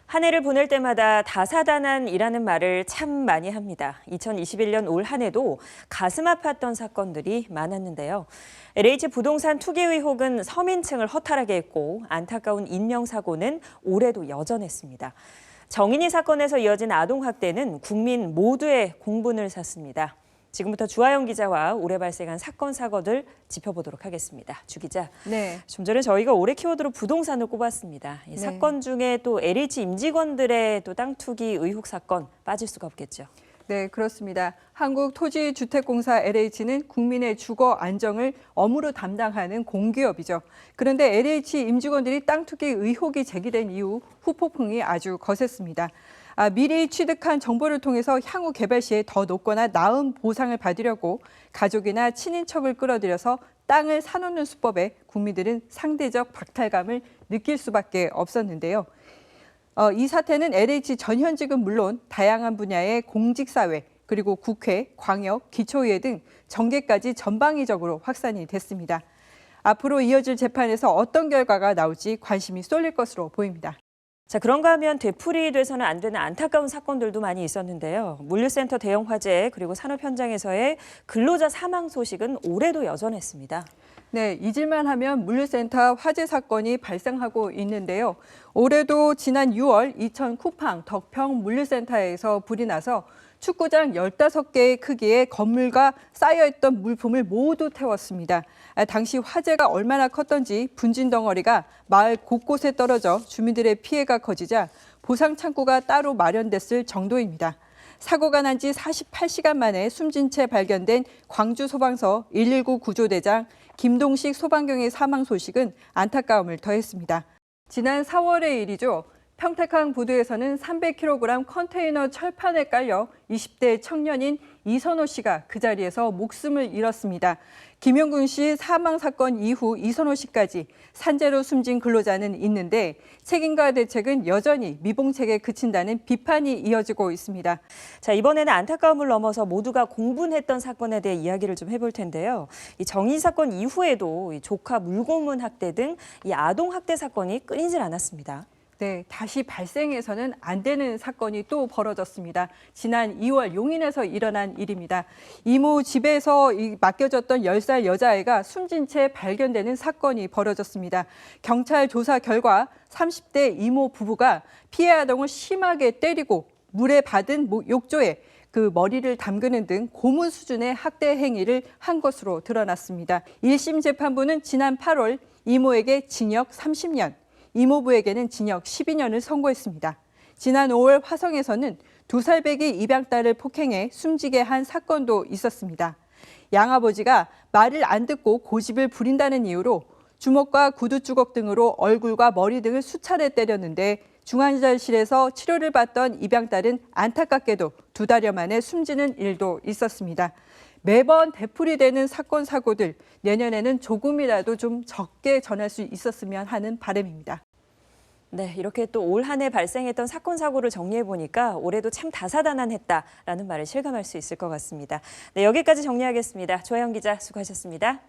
한 해를 보낼 때마다 다사다난이라는 말을 참 많이 합니다. 2021년 올 한 해도 가슴 아팠던 사건들이 많았는데요. LH 부동산 투기 의혹은 서민층을 허탈하게 했고 안타까운 인명사고는 올해도 여전했습니다. 정인이 사건에서 이어진 아동학대는 국민 모두의 공분을 샀습니다. 지금부터 주하영 기자와 올해 발생한 사건, 사고들 짚어보도록 하겠습니다. 주 기자, 네. 좀 전에 저희가 올해 키워드로 부동산을 꼽았습니다. 이 네. 사건 중에 또 LH 임직원들의 또 땅 투기 의혹 사건 빠질 수가 없겠죠. 네, 그렇습니다. 한국토지주택공사 LH는 국민의 주거 안정을 업무로 담당하는 공기업이죠. 그런데 LH 임직원들이 땅 투기 의혹이 제기된 이후 후폭풍이 아주 거셌습니다. 미리 취득한 정보를 통해서 향후 개발 시에 더 높거나 나은 보상을 받으려고 가족이나 친인척을 끌어들여서 땅을 사놓는 수법에 국민들은 상대적 박탈감을 느낄 수밖에 없었는데요. 이 사태는 LH 전현직은 물론 다양한 분야의 공직사회, 그리고 국회, 광역, 기초의회 등 정계까지 전방위적으로 확산이 됐습니다. 앞으로 이어질 재판에서 어떤 결과가 나올지 관심이 쏠릴 것으로 보입니다. 자, 그런가 하면 되풀이돼서는 안 되는 안타까운 사건들도 많이 있었는데요. 물류센터 대형 화재 그리고 산업 현장에서의 근로자 사망 소식은 올해도 여전했습니다. 네, 잊을만 하면 물류센터 화재 사건이 발생하고 있는데요. 올해도 지난 6월 이천 쿠팡 덕평 물류센터에서 불이 나서 축구장 15개의 크기의 건물과 쌓여있던 물품을 모두 태웠습니다. 당시 화재가 얼마나 컸던지 분진 덩어리가 마을 곳곳에 떨어져 주민들의 피해가 커지자 보상 창구가 따로 마련됐을 정도입니다. 사고가 난 지 48시간 만에 숨진 채 발견된 광주 소방서 119 구조대장 김동식 소방경의 사망 소식은 안타까움을 더했습니다. 지난 4월의 일이죠. 평택항 부두에서는 300kg 컨테이너 철판에 깔려 20대 청년인 이선호 씨가 그 자리에서 목숨을 잃었습니다. 김용군 씨 사망 사건 이후 이선호 씨까지 산재로 숨진 근로자는 있는데 책임과 대책은 여전히 미봉책에 그친다는 비판이 이어지고 있습니다. 자, 이번에는 안타까움을 넘어서 모두가 공분했던 사건에 대해 이야기를 좀 해볼 텐데요. 이 정인 사건 이후에도 이 조카 물고문 학대 등 이 아동 학대 사건이 끊이질 않았습니다. 네, 다시 발생해서는 안 되는 사건이 또 벌어졌습니다. 지난 2월 용인에서 일어난 일입니다. 이모 집에서 맡겨졌던 10살 여자아이가 숨진 채 발견되는 사건이 벌어졌습니다. 경찰 조사 결과 30대 이모 부부가 피해 아동을 심하게 때리고 물에 받은 욕조에 그 머리를 담그는 등 고문 수준의 학대 행위를 한 것으로 드러났습니다. 1심 재판부는 지난 8월 이모에게 징역 30년, 이모부에게는 징역 12년을 선고했습니다. 지난 5월 화성에서는 2살배기 입양딸을 폭행해 숨지게 한 사건도 있었습니다. 양아버지가 말을 안 듣고 고집을 부린다는 이유로 주먹과 구두주걱 등으로 얼굴과 머리 등을 수차례 때렸는데 중환자실에서 치료를 받던 입양딸은 안타깝게도 2달여 만에 숨지는 일도 있었습니다. 매번 되풀이되는 사건, 사고들, 내년에는 조금이라도 좀 적게 전할 수 있었으면 하는 바람입니다. 네, 이렇게 또 올 한 해 발생했던 사건, 사고를 정리해보니까 올해도 참 다사다난했다라는 말을 실감할 수 있을 것 같습니다. 네, 여기까지 정리하겠습니다. 주하영 기자 수고하셨습니다.